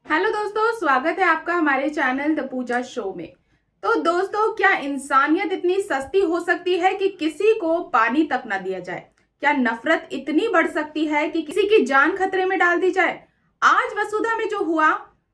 Hello दोस्तों, स्वागत है आपका हमारे चैनल द पूजा शो में। तो दोस्तों, क्या इंसानियत इतनी सस्ती हो सकती है कि किसी को पानी तक ना दिया जाए? क्या नफरत इतनी बढ़ सकती है कि किसी की जान खतरे में डाल दी जाए? आज वसुधा में जो हुआ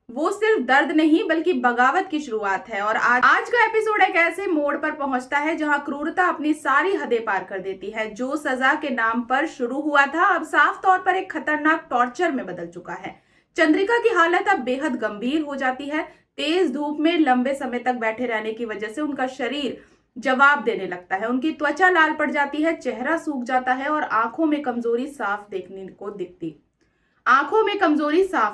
वो सिर्फ दर्द नहीं बल्कि बगावत की शुरुआत है। और आज का एपिसोड एक ऐसे मोड़ पर पहुंचता है जहां क्रूरता अपनी सारी हदें पार कर देती है। जो सजा के नाम पर शुरू हुआ था अब साफ तौर पर एक खतरनाक टॉर्चर में बदल चुका है। चंद्रिका की हालत अब बेहद गंभीर हो जाती है। तेज धूप में लंबे समय तक बैठे रहने की वजह से उनका शरीर जवाब देने लगता है। उनकी त्वचा लाल पड़ जाती है, चेहरा सूख जाता है और आंखों में कमजोरी साफ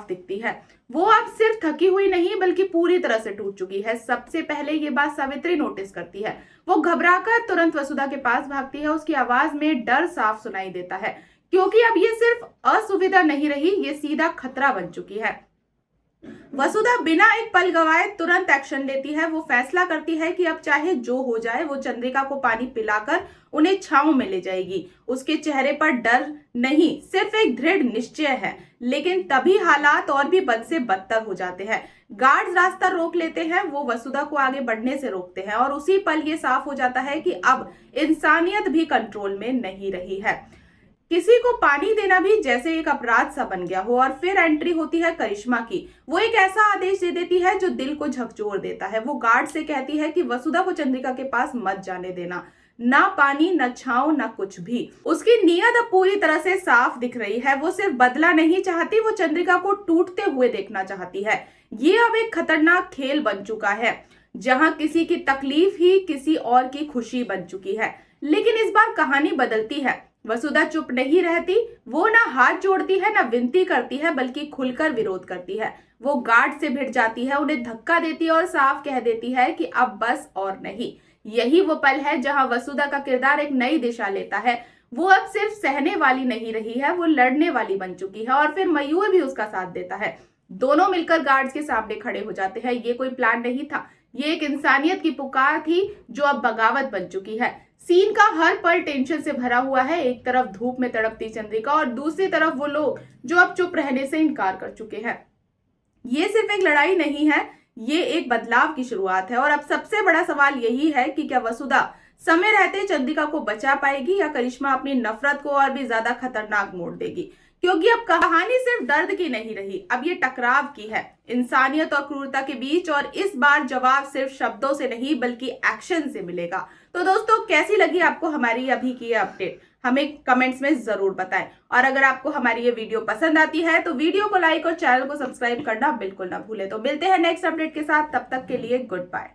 दिखती है। वो अब सिर्फ थकी हुई नहीं बल्कि पूरी तरह से टूट चुकी है। सबसे पहले ये बात सावित्री नोटिस करती है। वो घबराकर तुरंत वसुधा के पास भागती है। उसकी आवाज में डर साफ सुनाई देता है, क्योंकि अब ये सिर्फ असुविधा नहीं रही, ये सीधा खतरा बन चुकी है। वसुधा बिना एक पल गवाए तुरंत एक्शन लेती है। वो फैसला करती है कि अब चाहे जो हो जाए वो चंद्रिका को पानी पिलाकर उन्हें छांव में ले जाएगी। उसके चेहरे पर डर नहीं, सिर्फ एक दृढ़ निश्चय है। लेकिन तभी हालात और भी बद से बदतर हो जाते हैं। गार्ड्स रास्ता रोक लेते हैं, वो वसुधा को आगे बढ़ने से रोकते हैं और उसी पल ये साफ हो जाता है कि अब इंसानियत भी कंट्रोल में नहीं रही है। किसी को पानी देना भी जैसे एक अपराध सा बन गया हो। और फिर एंट्री होती है करिश्मा की। वो एक ऐसा आदेश दे देती है जो दिल को झकझोर देता है। वो गार्ड से कहती है कि वसुधा को चंद्रिका के पास मत जाने देना। ना पानी, न छांव, न कुछ भी। उसकी नीयत अब पूरी तरह से साफ दिख रही है। वो सिर्फ बदला नहीं चाहती, वो चंद्रिका को टूटते हुए देखना चाहती है। ये अब एक खतरनाक खेल बन चुका है, जहां किसी की तकलीफ ही किसी और की खुशी बन चुकी है। लेकिन इस बार कहानी बदलती है। वसुधा चुप नहीं रहती। वो ना हाथ जोड़ती है, ना विनती करती है, बल्कि खुलकर विरोध करती है। वो गार्ड से भिड़ जाती है, उन्हें धक्का देती है और साफ कह देती है कि अब बस और नहीं। यही वो पल है जहां वसुधा का किरदार एक नई दिशा लेता है। वो अब सिर्फ सहने वाली नहीं रही है, वो लड़ने वाली बन चुकी है। और फिर मयूर भी उसका साथ देता है। दोनों मिलकर गार्ड्स के सामने खड़े हो जाते हैं। ये कोई प्लान नहीं था, ये एक इंसानियत की पुकार थी जो अब बगावत बन चुकी है। सीन का हर पल टेंशन से भरा हुआ है। एक तरफ धूप में तड़पती चंद्रिका और दूसरी तरफ वो लोग जो अब चुप रहने से इनकार कर चुके हैं। ये सिर्फ एक लड़ाई नहीं है, ये एक बदलाव की शुरुआत है। और अब सबसे बड़ा सवाल यही है कि क्या वसुधा समय रहते चंद्रिका को बचा पाएगी या करिश्मा अपनी नफरत को और भी ज्यादा खतरनाक मोड़ देगी? क्योंकि अब कहानी सिर्फ दर्द की नहीं रही, अब ये टकराव की है, इंसानियत और क्रूरता के बीच। और इस बार जवाब सिर्फ शब्दों से नहीं बल्कि एक्शन से मिलेगा। तो दोस्तों, कैसी लगी आपको हमारी अभी की ये अपडेट? हमें कमेंट्स में जरूर बताएं। और अगर आपको हमारी ये वीडियो पसंद आती है तो वीडियो को लाइक और चैनल को सब्सक्राइब करना बिल्कुल ना भूलें। तो मिलते हैं नेक्स्ट अपडेट के साथ, तब तक के लिए गुड बाय।